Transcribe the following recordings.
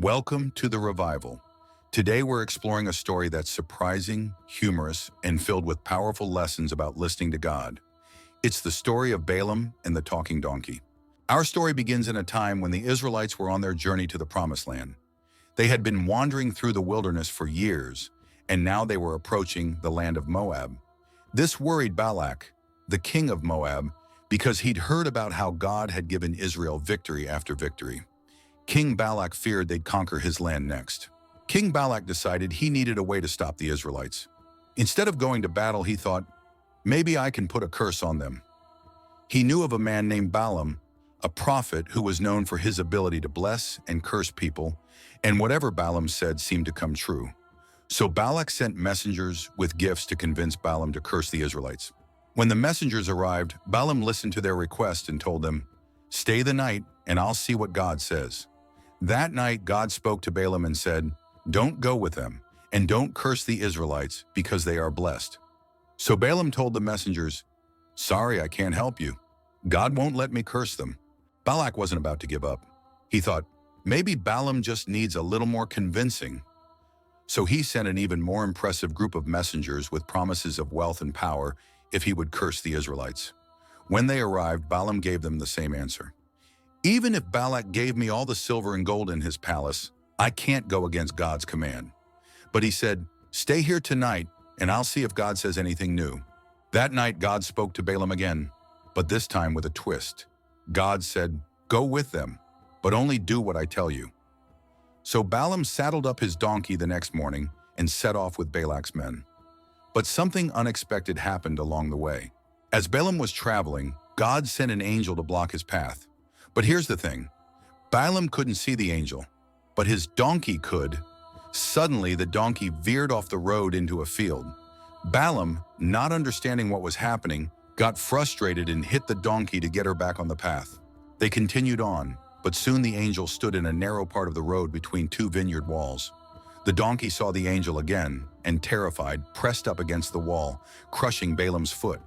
Welcome to the Revival. Today we're exploring a story that's surprising, humorous, and filled with powerful lessons about listening to God. It's the story of Balaam and the talking donkey. Our story begins in a time when the Israelites were on their journey to the Promised Land. They had been wandering through the wilderness for years, and now they were approaching the land of Moab. This worried Balak, the king of Moab, because he'd heard about how God had given Israel victory after victory. King Balak feared they'd conquer his land next. King Balak decided he needed a way to stop the Israelites. Instead of going to battle, he thought, maybe I can put a curse on them. He knew of a man named Balaam, a prophet who was known for his ability to bless and curse people, and whatever Balaam said seemed to come true. So Balak sent messengers with gifts to convince Balaam to curse the Israelites. When the messengers arrived, Balaam listened to their request and told them, "Stay the night, and I'll see what God says." That night, God spoke to Balaam and said, "Don't go with them, and don't curse the Israelites, because they are blessed." So Balaam told the messengers, "Sorry, I can't help you. God won't let me curse them." Balak wasn't about to give up. He thought, maybe Balaam just needs a little more convincing. So he sent an even more impressive group of messengers with promises of wealth and power if he would curse the Israelites. When they arrived, Balaam gave them the same answer. "Even if Balak gave me all the silver and gold in his palace, I can't go against God's command." But he said, "Stay here tonight, and I'll see if God says anything new." That night, God spoke to Balaam again, but this time with a twist. God said, "Go with them, but only do what I tell you." So Balaam saddled up his donkey the next morning and set off with Balak's men. But something unexpected happened along the way. As Balaam was traveling, God sent an angel to block his path. But here's the thing. Balaam couldn't see the angel, but his donkey could. Suddenly, the donkey veered off the road into a field. Balaam, not understanding what was happening, got frustrated and hit the donkey to get her back on the path. They continued on, but soon the angel stood in a narrow part of the road between two vineyard walls. The donkey saw the angel again, and terrified, pressed up against the wall, crushing Balaam's foot.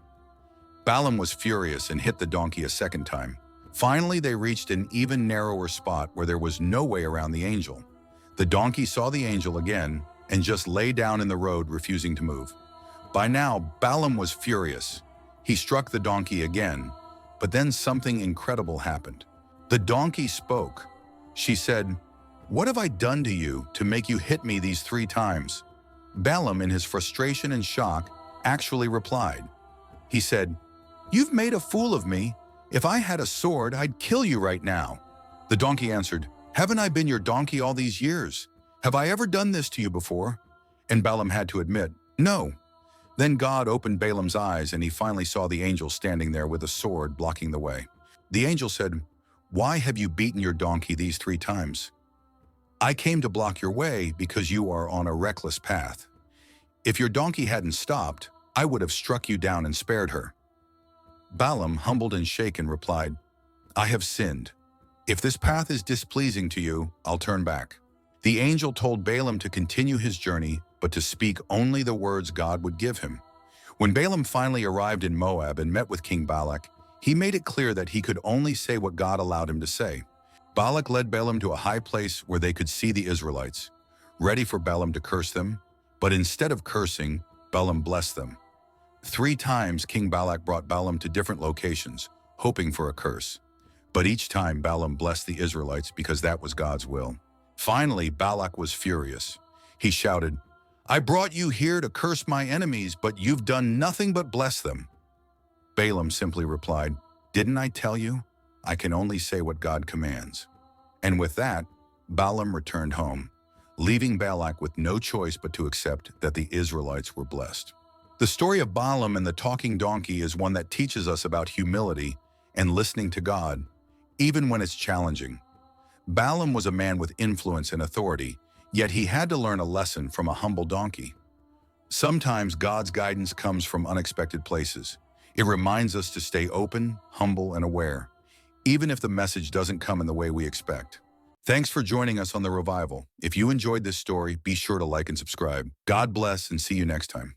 Balaam was furious and hit the donkey a second time. Finally, they reached an even narrower spot where there was no way around the angel. The donkey saw the angel again and just lay down in the road, refusing to move. By now, Balaam was furious. He struck the donkey again, but then something incredible happened. The donkey spoke. She said, "What have I done to you to make you hit me these 3 times?" Balaam, in his frustration and shock, actually replied. He said, "You've made a fool of me. If I had a sword, I'd kill you right now." The donkey answered, "Haven't I been your donkey all these years? Have I ever done this to you before?" And Balaam had to admit, "No." Then God opened Balaam's eyes, and he finally saw the angel standing there with a sword blocking the way. The angel said, "Why have you beaten your donkey these 3 times? I came to block your way because you are on a reckless path. If your donkey hadn't stopped, I would have struck you down and spared her." Balaam, humbled and shaken, replied, "I have sinned. If this path is displeasing to you, I'll turn back." The angel told Balaam to continue his journey, but to speak only the words God would give him. When Balaam finally arrived in Moab and met with King Balak, he made it clear that he could only say what God allowed him to say. Balak led Balaam to a high place where they could see the Israelites, ready for Balaam to curse them, but instead of cursing, Balaam blessed them. 3 times King Balak brought Balaam to different locations, hoping for a curse. But each time Balaam blessed the Israelites because that was God's will. Finally, Balak was furious. He shouted, "I brought you here to curse my enemies, but you've done nothing but bless them." Balaam simply replied, "Didn't I tell you? I can only say what God commands." And with that, Balaam returned home, leaving Balak with no choice but to accept that the Israelites were blessed. The story of Balaam and the talking donkey is one that teaches us about humility and listening to God, even when it's challenging. Balaam was a man with influence and authority, yet he had to learn a lesson from a humble donkey. Sometimes God's guidance comes from unexpected places. It reminds us to stay open, humble, and aware, even if the message doesn't come in the way we expect. Thanks for joining us on The Revival. If you enjoyed this story, be sure to like and subscribe. God bless, and see you next time.